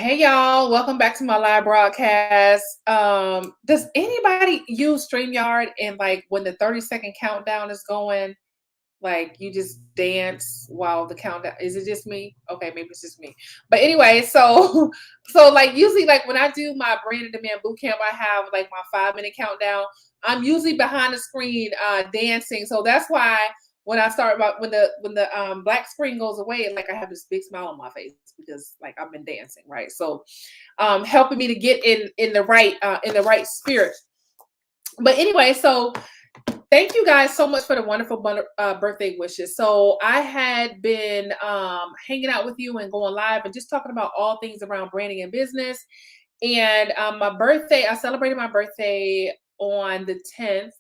Hey y'all, welcome back to my live broadcast. Does anybody use StreamYard and like when the 30-second countdown is going, like you just dance while the countdown is it just me? Okay, maybe it's just me. But anyway, so so like usually like when I do my brand and demand boot camp, I have like my 5 minute countdown. I'm usually behind the screen dancing. So that's why when I start about when the black screen goes away, like I have this big smile on my face because like I've been dancing, right? So helping me to get in the right spirit. But anyway, so thank you guys so much for the wonderful birthday wishes. So I had been hanging out with you and going live and just talking about all things around branding and business. And my birthday, I celebrated my birthday on the 10th.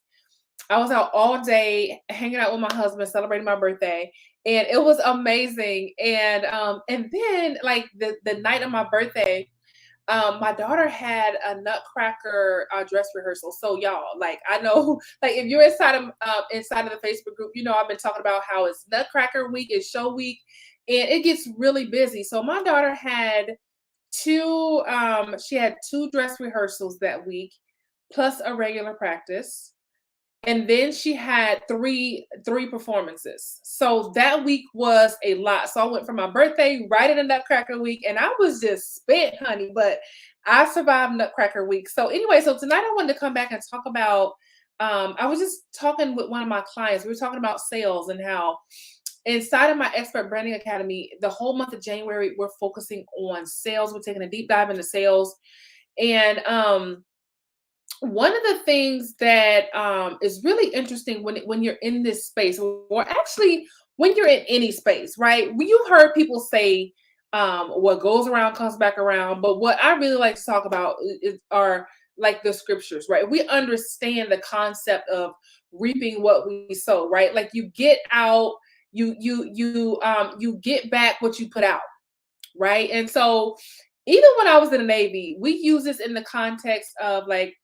I was out all day hanging out with my husband, celebrating my birthday, and it was amazing. And then like the night of my birthday, my daughter had a Nutcracker dress rehearsal. So y'all, like I know, like if you're inside of the Facebook group, you know I've been talking about how it's Nutcracker week, it's show week, and it gets really busy. So my daughter had two dress rehearsals that week, plus a regular practice. And then she had three performances. So that week was a lot. So I went for my birthday right in the Nutcracker week, and I was just spent, honey. But I survived Nutcracker week. So anyway, so tonight I wanted to come back and talk about. I was just talking with one of my clients. We were talking about sales and how inside of my Expert Branding Academy, the whole month of January, we're focusing on sales. We're taking a deep dive into sales, and one of the things that is really interesting when you're in this space, or actually when you're in any space, right? When you heard people say, "What goes around comes back around," but what I really like to talk about are like the scriptures, right? We understand the concept of reaping what we sow, right? Like you get out, you get back what you put out, right? And so even when I was in the Navy, we use this in the context of like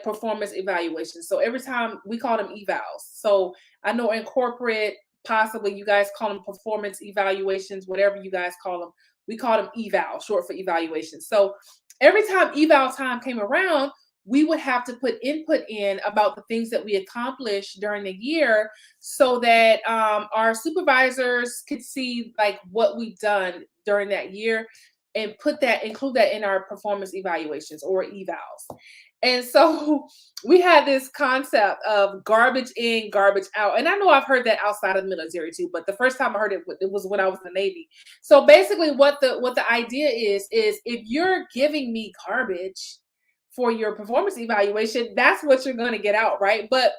performance evaluations. So every time we call them evals. So I know in corporate, possibly you guys call them performance evaluations, whatever you guys call them. We call them eval, short for evaluation. So every time eval time came around, we would have to put input in about the things that we accomplished during the year so that our supervisors could see like what we've done during that year and include that in our performance evaluations or evals. And so we had this concept of garbage in, garbage out. And I know I've heard that outside of the military too, but the first time I heard it, it was when I was in the Navy. So basically what the idea is if you're giving me garbage for your performance evaluation, that's what you're going to get out, right? But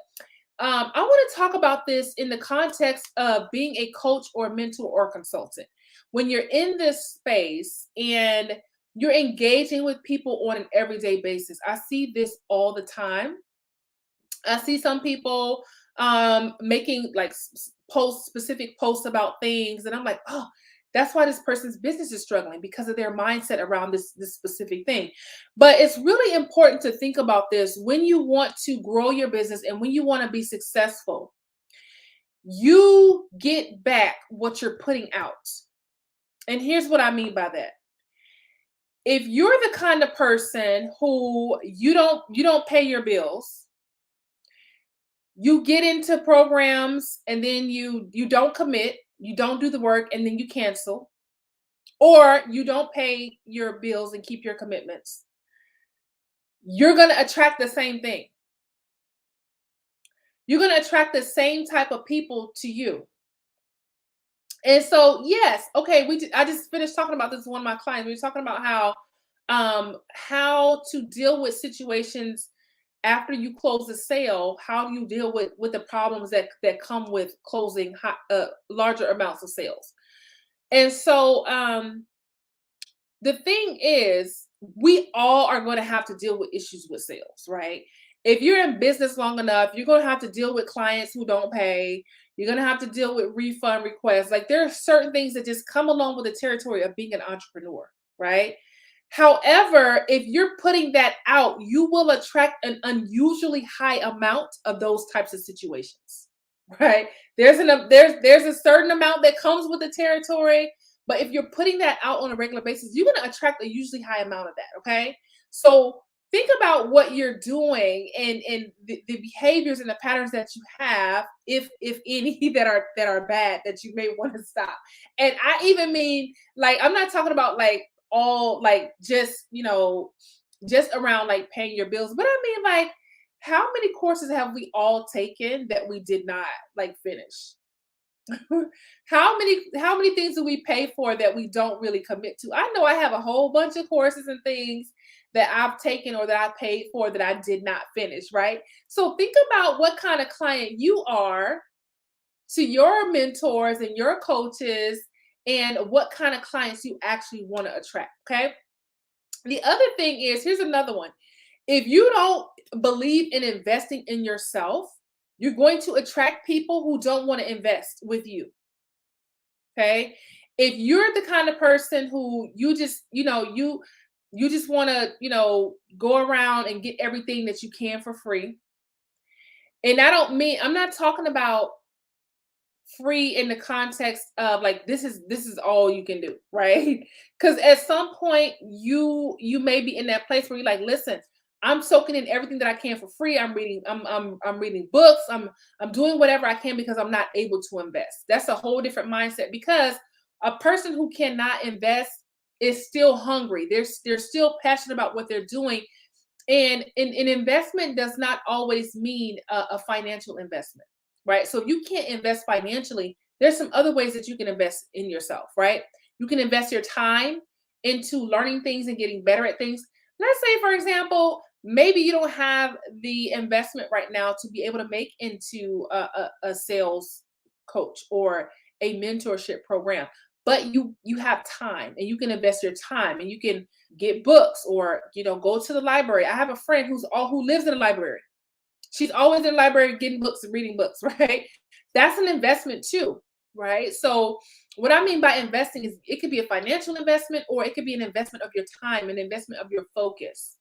I want to talk about this in the context of being a coach or mentor or consultant. When you're in this space and you're engaging with people on an everyday basis, I see this all the time. I see some people making like specific posts about things, and I'm like, oh, that's why this person's business is struggling because of their mindset around this specific thing. But it's really important to think about this when you want to grow your business and when you want to be successful. You get back what you're putting out. And here's what I mean by that. If you're the kind of person who you don't pay your bills, you get into programs and then you don't commit, you don't do the work and then you cancel, or you don't pay your bills and keep your commitments, you're going to attract the same thing. You're going to attract the same type of people to you. And so, yes, okay, I just finished talking about this with one of my clients. We were talking about how to deal with situations after you close the sale. How do you deal with the problems that come with closing larger amounts of sales? And so the thing is, we all are going to have to deal with issues with sales, right? If you're in business long enough, you're going to have to deal with clients who don't pay. You're going to have to deal with refund requests. Like there are certain things that just come along with the territory of being an entrepreneur, right? However, if you're putting that out, you will attract an unusually high amount of those types of situations, right? There's a certain amount that comes with the territory, But if you're putting that out on a regular basis, you're going to attract a usually high amount of that. Okay. So think about what you're doing and the behaviors and the patterns that you have, if any that are bad that you may want to stop. And I even mean, like, I'm not talking about like all like just around like paying your bills, but I mean like how many courses have we all taken that we did not like finish? How many things do we pay for that we don't really commit to? I know I have a whole bunch of courses and things that I've taken or that I paid for that I did not finish, right? So think about what kind of client you are to your mentors and your coaches and what kind of clients you actually want to attract, okay? The other thing is, here's another one. If you don't believe in investing in yourself, you're going to attract people who don't want to invest with you. Okay. If you're the kind of person who you just want to, go around and get everything that you can for free. And I'm not talking about free in the context of like this is all you can do, right? Because at some point you may be in that place where you're like, listen, I'm soaking in everything that I can for free. I'm reading books, I'm doing whatever I can because I'm not able to invest. That's a whole different mindset, because a person who cannot invest is still hungry. They're still passionate about what they're doing. And an investment does not always mean a financial investment, right? So if you can't invest financially, there's some other ways that you can invest in yourself, right? You can invest your time into learning things and getting better at things. Let's say, for example, maybe you don't have the investment right now to be able to make into a sales coach or a mentorship program, but you have time and you can invest your time and you can get books or go to the library. I have a friend who lives in a library. She's always in the library getting books and reading books, right? That's an investment too, right? So what I mean by investing is it could be a financial investment or it could be an investment of your time, an investment of your focus.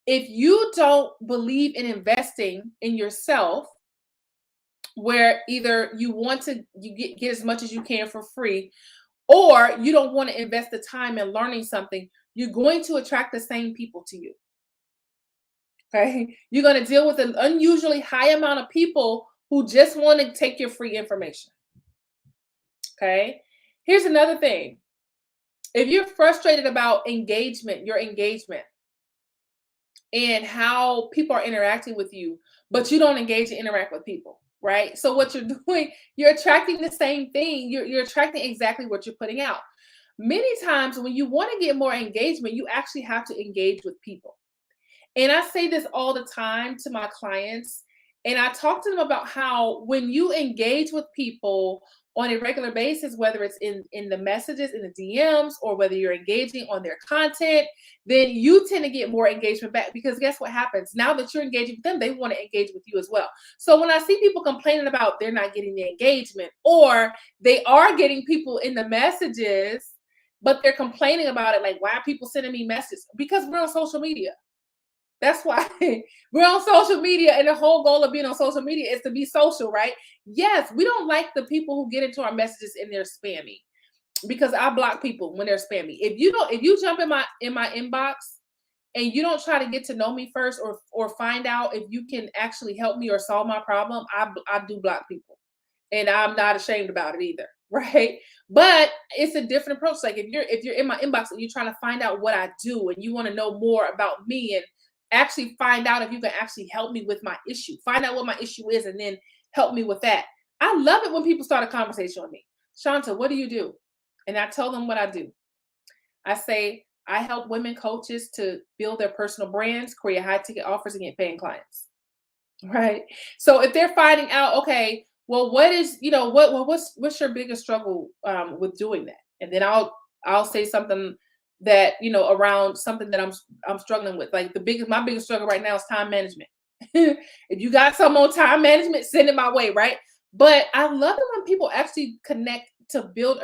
If you don't believe in investing in yourself, where either you want to get as much as you can for free, or you don't want to invest the time in learning something, you're going to attract the same people to you. Okay. You're going to deal with an unusually high amount of people who just want to take your free information. Okay. Here's another thing. If you're frustrated about your engagement and how people are interacting with you, but you don't engage and interact with people, right? So what you're doing, you're attracting the same thing. You're attracting exactly what you're putting out. Many times when you want to get more engagement, you actually have to engage with people. And I say this all the time to my clients. And I talk to them about how when you engage with people on a regular basis, whether it's in the messages, in the DMs, or whether you're engaging on their content, then you tend to get more engagement back, because guess what happens? Now that you're engaging with them, they want to engage with you as well. So when I see people complaining about they're not getting the engagement, or they are getting people in the messages, but they're complaining about it, like, why are people sending me messages? Because we're on social media. That's why we're on social media, and the whole goal of being on social media is to be social, right? Yes, we don't like the people who get into our messages and they're spammy, because I block people when they're spammy. If you jump in my inbox and you don't try to get to know me first, or find out if you can actually help me or solve my problem, I do block people, and I'm not ashamed about it either, right? But it's a different approach. Like if you're in my inbox and you're trying to find out what I do and you want to know more about me and actually find out if you can actually help me with my issue, find out what my issue is, and then help me with that. I love it when people start a conversation with me. Shanta, what do you do? And I tell them what I do. I say, I help women coaches to build their personal brands, create high ticket offers, and get paying clients. Right. So if they're finding out, okay, well, what is, what's your biggest struggle with doing that? And then I'll say something that, around something that I'm struggling with. Like my biggest struggle right now is time management. If you got some on time management, send it my way, right? But I love it when people actually connect to build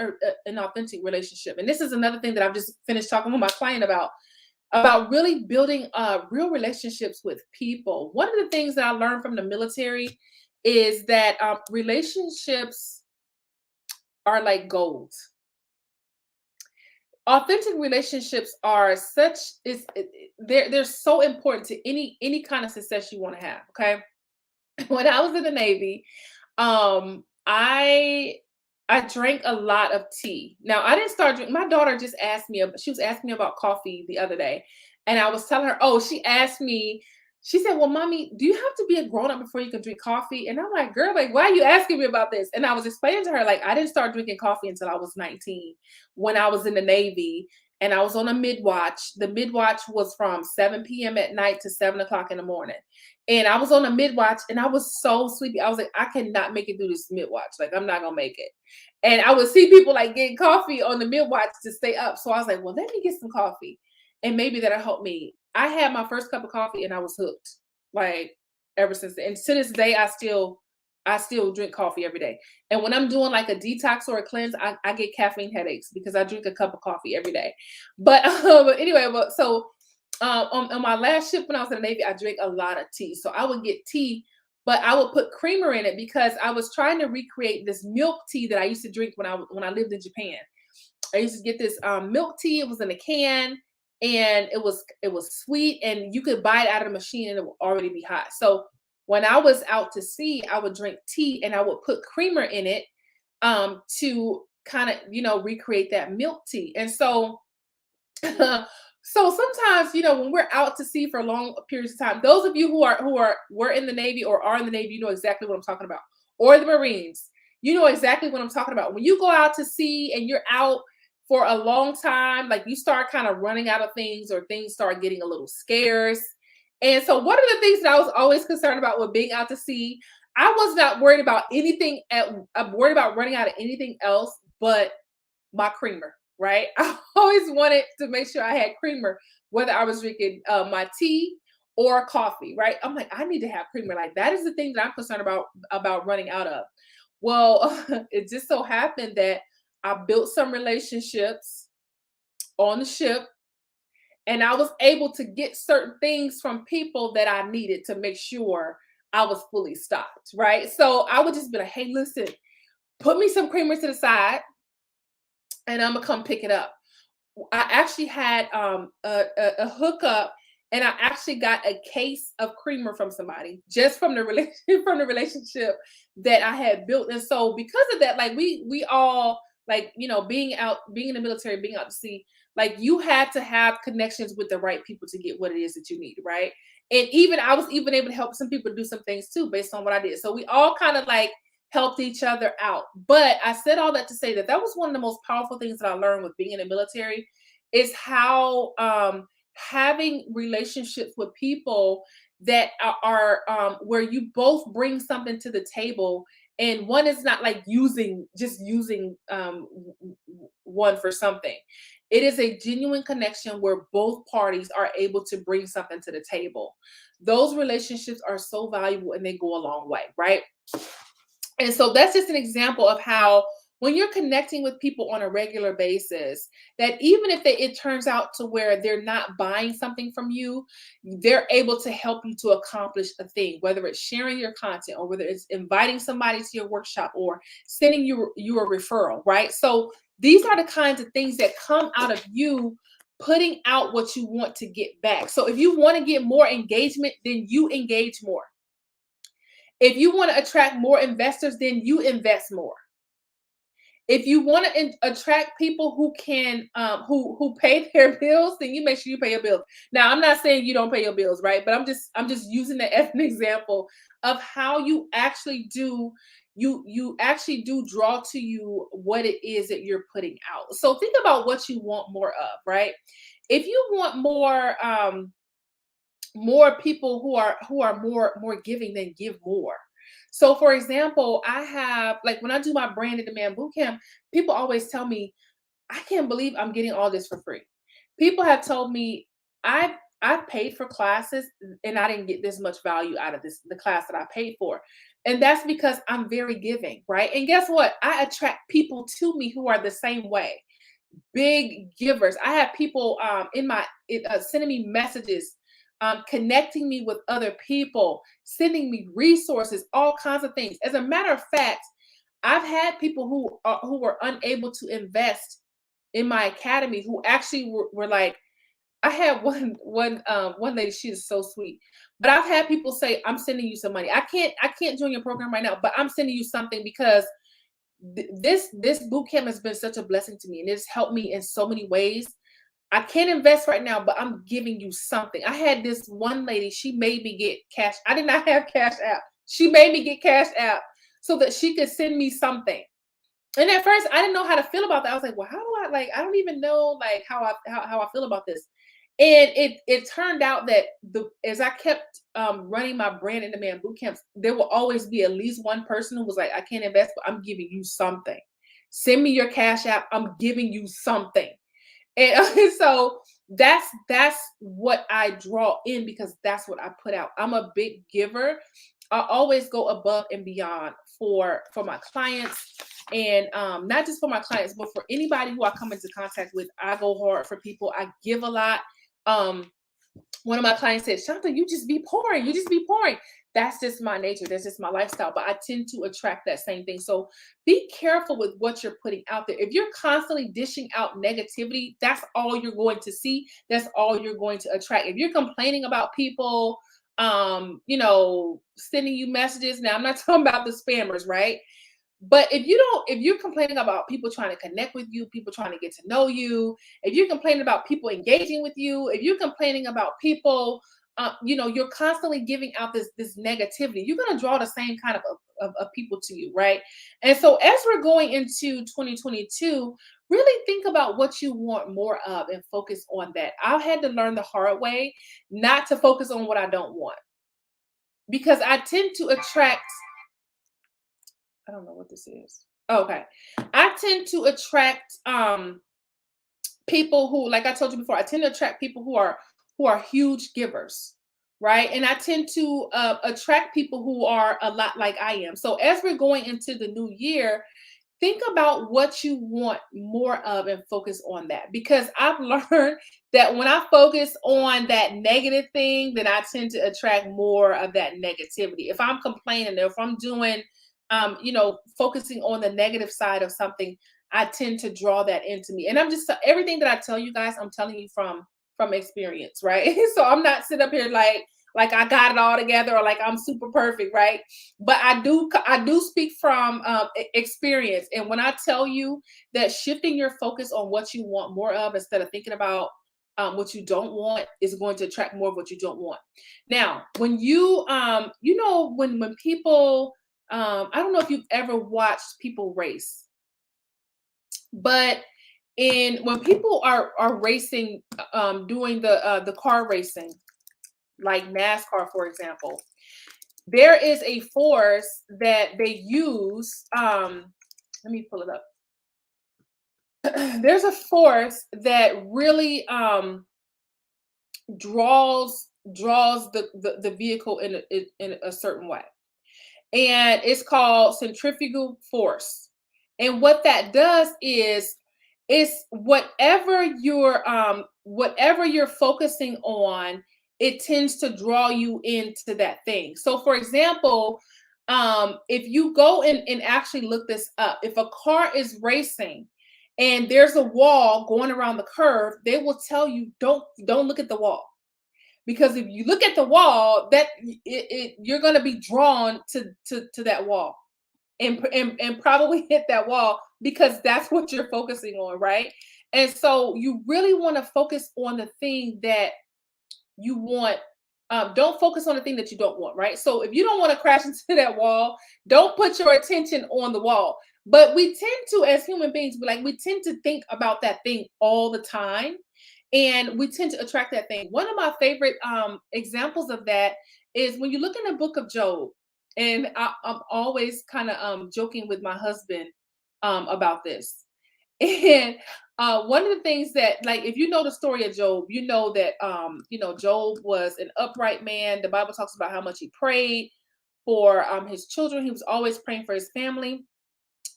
an authentic relationship. And this is another thing that I've just finished talking with my client about really building real relationships with people. One of the things that I learned from the military is that relationships are like gold. Authentic relationships are such they're so important to any kind of success you want to have. Okay. When I was in the Navy, um, I I drank a lot of tea. Now I didn't start drinking. My daughter just asked me. She was asking me about coffee the other day, and I was telling her, "Oh, she asked me." She said, "Well, mommy, do you have to be a grown up before you can drink coffee?" And I'm like, "Girl, like, why are you asking me about this?" And I was explaining to her, like, I didn't start drinking coffee until I was 19, when I was in the Navy, and I was on a mid watch. The mid watch was from 7 p.m. at night to 7 o'clock in the morning. And I was on a mid watch and I was so sleepy. I was like, I cannot make it through this mid watch. Like, I'm not gonna make it. And I would see people like getting coffee on the mid watch to stay up. So I was like, well, let me get some coffee. And maybe that'll help me. I had my first cup of coffee and I was hooked. Like, ever since then. And to this day, I still drink coffee every day. And when I'm doing like a detox or a cleanse, I get caffeine headaches because I drink a cup of coffee every day. But, but anyway, on my last ship when I was in the Navy, I drank a lot of tea. So I would get tea, but I would put creamer in it because I was trying to recreate this milk tea that I used to drink when I lived in Japan. I used to get this milk tea. It was in a can, and it was sweet, and you could buy it out of the machine, and it would already be hot. So when I was out to sea, I would drink tea, and I would put creamer in it to kind of recreate that milk tea. And so so sometimes, when we're out to sea for long periods of time, those of you who were in the Navy or are in the Navy, you know exactly what I'm talking about. Or the Marines, you know exactly what I'm talking about. When you go out to sea and you're out for a long time, like you start kind of running out of things or things start getting a little scarce. And so one of the things that I was always concerned about with being out to sea, I was not worried about I'm worried about running out of anything else but my creamer, right? I always wanted to make sure I had creamer, whether I was drinking my tea or coffee, right? I'm like, I need to have creamer. Like that is the thing that I'm concerned about running out of. Well, it just so happened that I built some relationships on the ship, and I was able to get certain things from people that I needed to make sure I was fully stocked, right? So I would just be like, hey, listen, put me some creamer to the side and I'm gonna come pick it up. I actually had a hookup, and I actually got a case of creamer from somebody just from the relation from the relationship that I had built. And so because of that, like we all like being in the military, being out to sea, like you had to have connections with the right people to get what it is that you need, right? And even I was even able to help some people do some things too based on what I did. So we all kind of like helped each other out. But I said all that to say that that was one of the most powerful things that I learned with being in the military is how having relationships with people that are where you both bring something to the table, and one is not like using one for something. It is a genuine connection where both parties are able to bring something to the table. Those relationships are so valuable and they go a long way, right? And so that's just an example of how when you're connecting with people on a regular basis, that even if it turns out to where they're not buying something from you, they're able to help you to accomplish a thing, whether it's sharing your content or whether it's inviting somebody to your workshop or sending you a referral, right? So these are the kinds of things that come out of you putting out what you want to get back. So if you want to get more engagement, then you engage more. If you want to attract more investors, then you invest more. If you want to attract people who can who pay their bills, then you make sure you pay your bills. Now, I'm not saying you don't pay your bills, right? But I'm just using that as an example of how you actually do you actually do draw to you what it is that you're putting out. So think about what you want more of, right? If you want more people who are more giving, than give more. So for example, I have like when I do my brand in demand boot camp, people always tell me, I can't believe I'm getting all this for free. People have told me I've paid for classes and I didn't get this much value out of the class that I paid for. And that's because I'm very giving, right? And guess what? I attract people to me who are the same way. Big givers. I have people sending me messages, connecting me with other people, sending me resources, all kinds of things. As a matter of fact, I've had people who were unable to invest in my academy who actually were like, I had one lady, she is so sweet. But I've had people say, I'm sending you some money. I can't join your program right now, but I'm sending you something because this boot camp has been such a blessing to me and it's helped me in so many ways. I can't invest right now, but I'm giving you something. I had this one lady, she made me get cash. I did not have cash app. She made me get cash app so that she could send me something. And at first I didn't know how to feel about that. I was like, well, how do I like I don't even know like how I feel about this. And it turned out that the as I kept running my brand in demand boot camps, there will always be at least one person who was like, I can't invest, but I'm giving you something. Send me your cash app. I'm giving you something. And so that's what I draw in because that's what I put out. I'm a big giver. I always go above and beyond for my clients, and not just for my clients, but for anybody who I come into contact with. I go hard for people. I give a lot. Um, One of my clients said, Shanta, you just be pouring. You just be pouring. That's just my nature. That's just my lifestyle. But I tend to attract that same thing. So be careful with what you're putting out there. If you're constantly dishing out negativity, that's all you're going to see. That's all you're going to attract. If you're complaining about people, sending you messages. Now, I'm not talking about the spammers, right? But if you're complaining about people trying to connect with you, people trying to get to know you, if you're complaining about people engaging with you, if you're complaining about people, you're constantly giving out this negativity, you're going to draw the same kind of people to you, right? And so as we're going into 2022, really think about what you want more of and focus on that. I had to learn the hard way not to focus on what I don't want because I tend to attract. I don't know what this is. Okay. I tend to attract people who, like I told you before, I tend to attract people who are huge givers, right? And I tend to attract people who are a lot like I am. So as we're going into the new year, think about what you want more of and focus on that. Because I've learned that when I focus on that negative thing, then I tend to attract more of that negativity. If I'm complaining, or if I'm doing, focusing on the negative side of something, I tend to draw that into me. And I'm just everything that I tell you guys, I'm telling you from experience, right? So I'm not sitting up here like I got it all together or like I'm super perfect, right? But I do speak from experience. And when I tell you that shifting your focus on what you want more of instead of thinking about what you don't want is going to attract more of what you don't want. Now, when when people, I don't know if you've ever watched people race, but when people are racing, doing the car racing, like NASCAR, for example, there is a force that they use. Let me pull it up. There's a force that really draws the vehicle in a certain way, and it's called centrifugal force. And what that does is whatever you're focusing on, it tends to draw you into that thing. So for example, if you go and actually look this up, if a car is racing and there's a wall going around the curve, they will tell you don't look at the wall, because if you look at the wall, you're going to be drawn to that wall and probably hit that wall because that's what you're focusing on, right? And so you really want to focus on the thing that you want. Don't focus on the thing that you don't want, right? So if you don't want to crash into that wall, don't put your attention on the wall. But we tend to, as human beings, we tend to think about that thing all the time, and we tend to attract that thing. One of my favorite examples of that is when you look in the book of Job, and I'm always kind of joking with my husband about this. And one of the things that, like, if you know the story of Job, you know that Job was an upright man. The Bible talks about how much he prayed for his children. He was always praying for his family.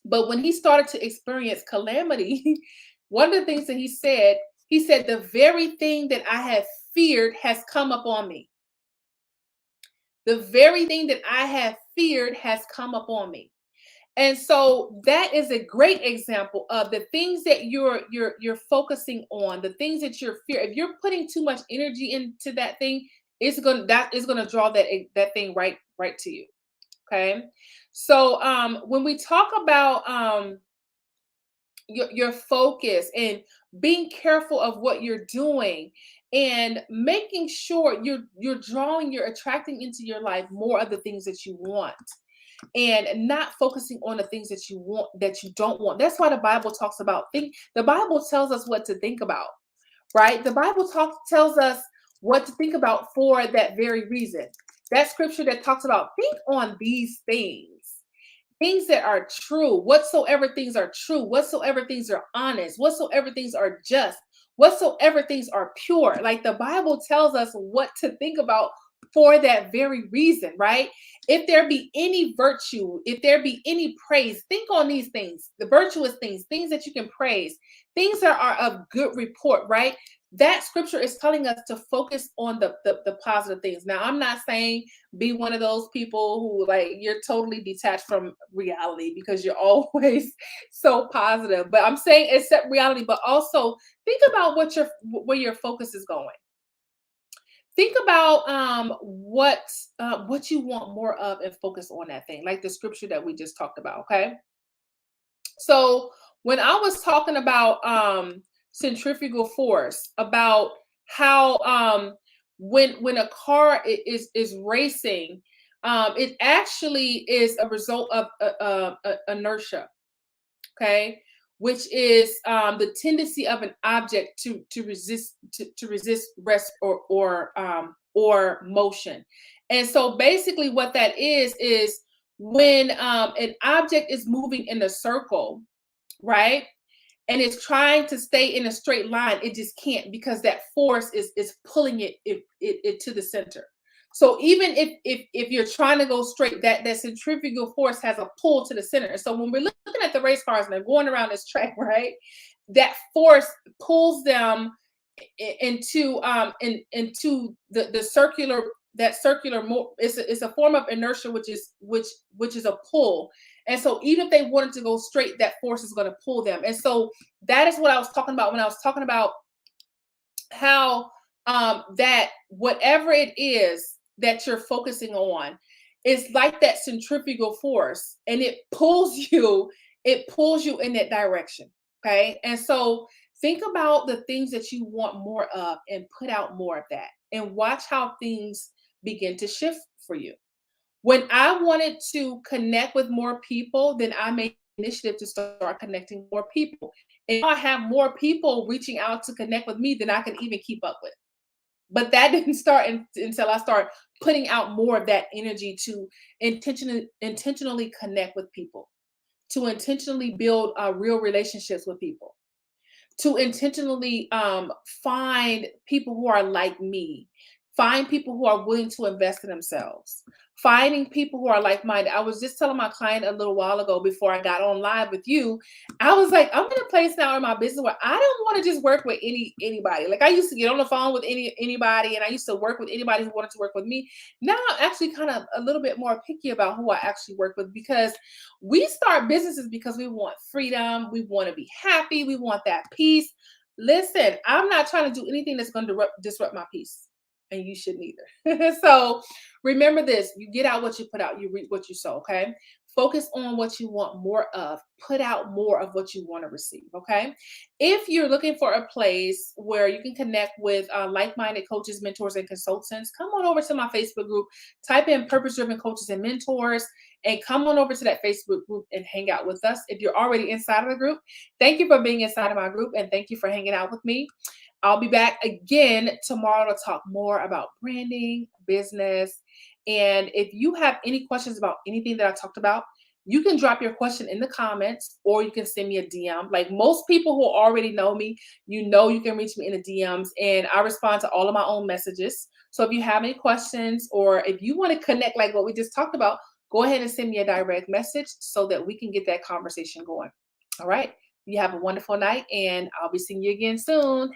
But when he started to experience calamity, one of the things that he said, the very thing that I have feared has come upon me. The very thing that I have feared has come upon me. And so that is a great example of the things that you're focusing on, the things that you're fear. If you're putting too much energy into that thing, that is gonna draw that thing right to you. Okay. So when we talk about your focus and being careful of what you're doing and making sure you're attracting into your life more of the things that you want and not focusing on the things that you want that you don't want. That's why the Bible talks about the Bible tells us what to think about, right? The Bible tells us what to think about for that very reason. That scripture that talks about think on these things that are true, whatsoever things are true, whatsoever things are honest, whatsoever things are just, whatsoever things are pure. Like the Bible tells us what to think about for that very reason, right? If there be any virtue, if there be any praise, think on these things, the virtuous things that you can praise, things that are of good report, right? That scripture is telling us to focus on the positive things. Now, I'm not saying be one of those people who like you're totally detached from reality because you're always so positive. But I'm saying accept reality, but also think about where your focus is going. Think about what you want more of and focus on that thing, like the scripture that we just talked about. Okay. So when I was talking about centrifugal force, about how when a car is racing, it actually is a result of inertia. Okay, which is the tendency of an object to resist to resist rest or motion. And so basically what that is when an object is moving in a circle, right? And it's trying to stay in a straight line, it just can't because that force is pulling it to the center. So even if you're trying to go straight, that centrifugal force has a pull to the center. So when we're looking at the race cars and they're going around this track, right? That force pulls them into the circular, that circular it's a form of inertia, which is a pull. And so even if they wanted to go straight, that force is going to pull them. And so that is what I was talking about when I was talking about how that whatever it is that you're focusing on is like that centrifugal force, and it pulls you in that direction. Okay. And so think about the things that you want more of and put out more of that and watch how things begin to shift for you. When I wanted to connect with more people, then I made an initiative to start connecting more people. And now I have more people reaching out to connect with me than I can even keep up with. But that didn't start until I started putting out more of that energy to intentionally connect with people, to intentionally build real relationships with people, to intentionally find people who are like me, find people who are willing to invest in themselves, finding people who are like-minded. I was just telling my client a little while ago before I got on live with you, I was like, I'm in a place now in my business where I don't want to just work with anybody. Like I used to get on the phone with anybody, and I used to work with anybody who wanted to work with me. Now I'm actually kind of a little bit more picky about who I actually work with, because we start businesses because we want freedom, we want to be happy, we want that peace. Listen, I'm not trying to do anything that's going to disrupt my peace, and you shouldn't either. So remember this: you get out what you put out, you reap what you sow. Okay. Focus on what you want more of, put out more of what you want to receive. Okay. If you're looking for a place where you can connect with like-minded coaches, mentors, and consultants, come on over to my Facebook group, type in Purpose Driven Coaches and Mentors, and come on over to that Facebook group and hang out with us. If you're already inside of the group, thank you for being inside of my group, and thank you for hanging out with me. I'll be back again tomorrow to talk more about branding, business. And if you have any questions about anything that I talked about, you can drop your question in the comments, or you can send me a DM. Like most people who already know me, you can reach me in the DMs, and I respond to all of my own messages. So if you have any questions, or if you want to connect like what we just talked about, go ahead and send me a direct message so that we can get that conversation going. All right. You have a wonderful night, and I'll be seeing you again soon.